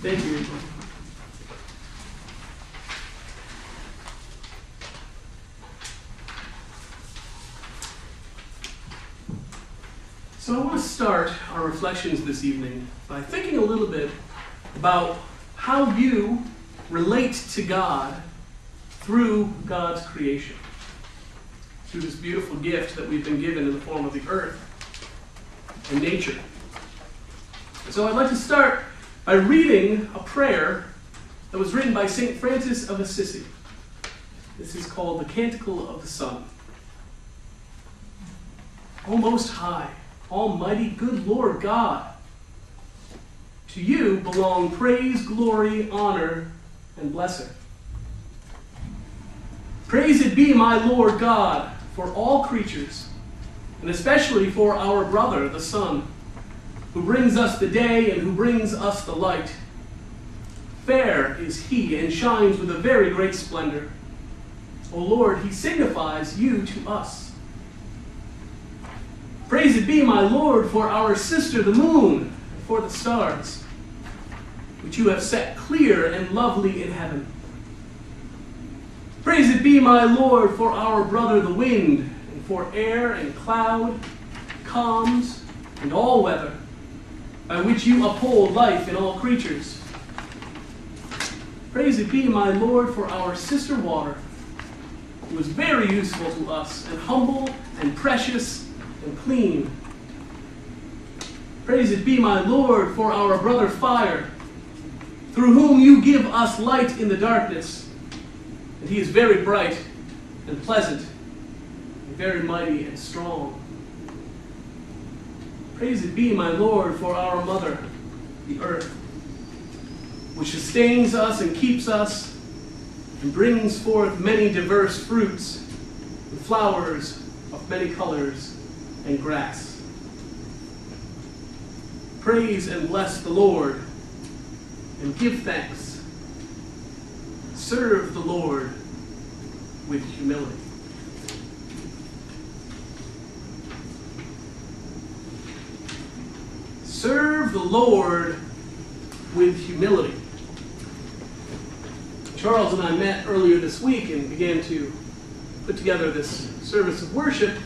Thank you. So I want to start our reflections this evening by thinking a little bit about how you relate to God through God's creation, through this beautiful gift that we've been given in the form of the earth and nature. So I'd like to start by reading a prayer that was written by St. Francis of Assisi. This is called the Canticle of the Sun. O Most High, Almighty, good Lord God, to you belong praise, glory, honor, and blessing. Praised be my Lord God for all creatures, and especially for our brother, the sun, who brings us the day and who brings us the light. Fair is he and shines with a very great splendor. O Lord, he signifies you to us. Praised be my Lord for our sister the moon, and for the stars, which you have set clear and lovely in heaven. Praised be my Lord for our brother the wind, and for air and cloud, calms, and all weather, by which you uphold life in all creatures. Praised be my Lord for our sister water, who is very useful to us, and humble, and precious, and clean. Praised be my Lord for our brother fire, through whom you give us light in the darkness, and he is very bright and pleasant, and very mighty and strong. Praised be my Lord for our mother, the earth, which sustains us and keeps us, and brings forth many diverse fruits, and flowers of many colors, and grass. Praise and bless the Lord, and give thanks. Serve the Lord with humility. Serve the Lord with humility. Charles and I met earlier this week and began to put together this service of worship.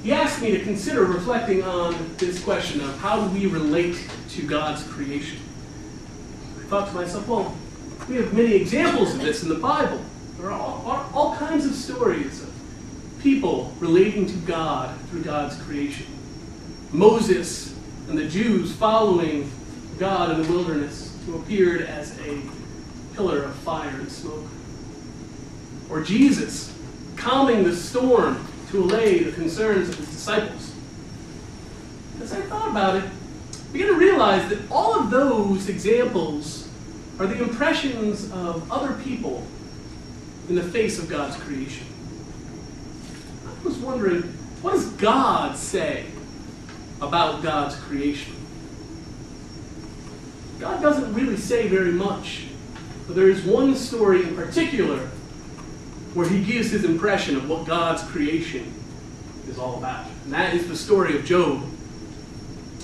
He asked me to consider reflecting on this question of how do we relate to God's creation. I thought to myself, well, we have many examples of this in the Bible. There are all kinds of stories of people relating to God through God's creation. Moses and the Jews following God in the wilderness, who appeared as a pillar of fire and smoke. Or Jesus calming the storm to allay the concerns of his disciples. As I thought about it, I began to realize that all of those examples are the impressions of other people in the face of God's creation. I was wondering, what does God say about God's creation? God doesn't really say very much, but there is one story in particular where he gives his impression of what God's creation is all about. And that is the story of Job.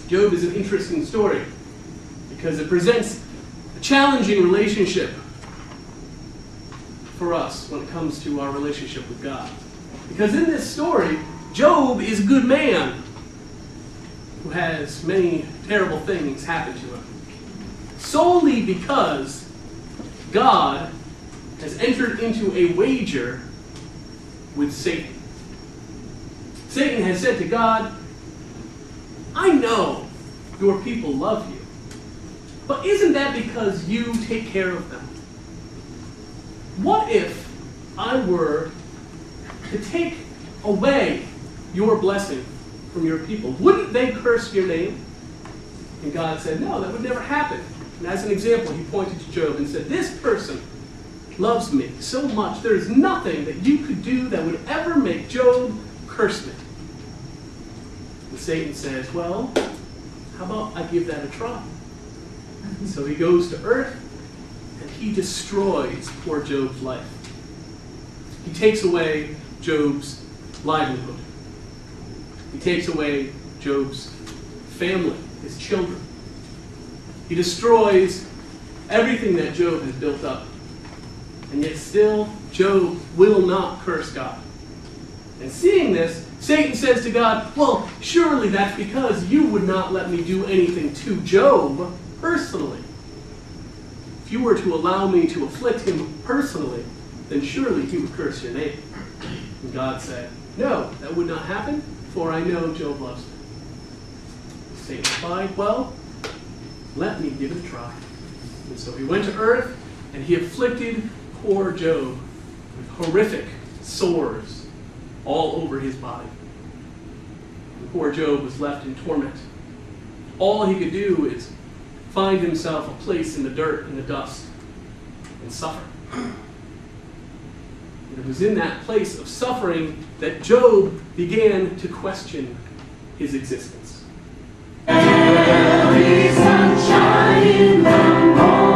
Job is an interesting story because it presents a challenging relationship for us when it comes to our relationship with God. Because in this story, Job is a good man who has many terrible things happen to him, solely because God has entered into a wager with Satan. Satan has said to God, I know your people love you, but isn't that because you take care of them? What if I were to take away your blessing from your people? Wouldn't they curse your name? And God said, no, that would never happen. And as an example, he pointed to Job and said, this person loves me so much, there is nothing that you could do that would ever make Job curse me. And Satan says, well, how about I give that a try? And so he goes to earth and he destroys poor Job's life. He takes away Job's livelihood. He takes away Job's family, his children. He destroys everything that Job has built up. And yet still, Job will not curse God. And seeing this, Satan says to God, well, surely that's because you would not let me do anything to Job personally. If you were to allow me to afflict him personally, then surely he would curse your name. And God said, no, that would not happen, for I know Job loves me. Satan replied, well, let me give it a try. And so he went to earth, and he afflicted poor Job with horrific sores all over his body. And poor Job was left in torment. All he could do is find himself a place in the dirt and the dust and suffer. And it was in that place of suffering that Job began to question his existence. There is sunshine in the morning.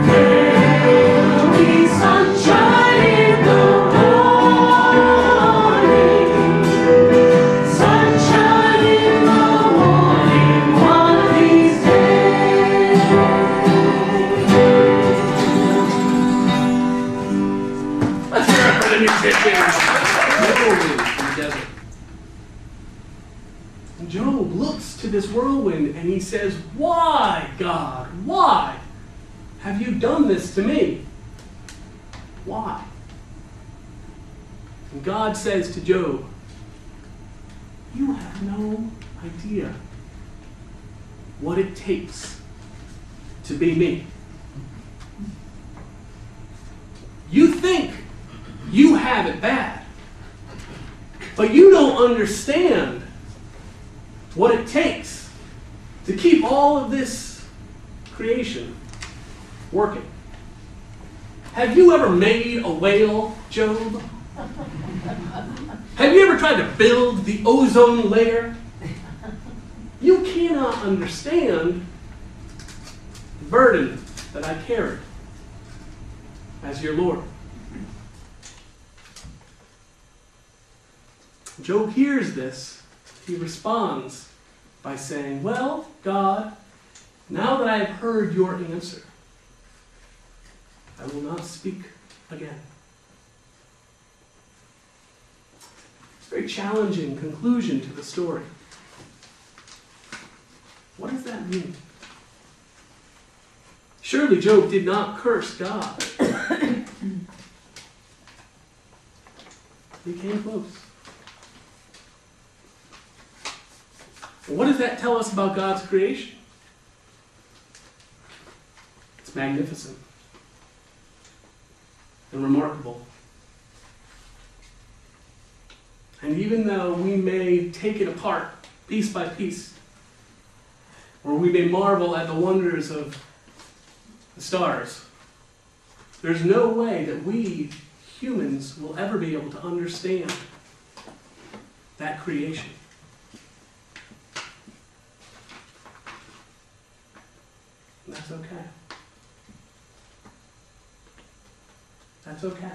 There is sunshine in the morning. Sunshine in the morning, one of these days. Let's hear it for the musicians. Whirlwind in the desert. And Job looks to this whirlwind and he says, why, God, why have you done this to me? Why? And God says to Job, you have no idea what it takes to be me. You think you have it bad, but you don't understand what it takes to keep all of this creation working. Have you ever made a whale, Job? Have you ever tried to build the ozone layer? You cannot understand the burden that I carry as your Lord. Job hears this. He responds by saying, well, God, now that I have heard your answer, I will not speak again. It's a very challenging conclusion to the story. What does that mean? Surely Job did not curse God. He came close. And what does that tell us about God's creation? It's magnificent and remarkable. And even though we may take it apart piece by piece, or we may marvel at the wonders of the stars, there's no way that we humans will ever be able to understand that creation. And that's okay. That's okay.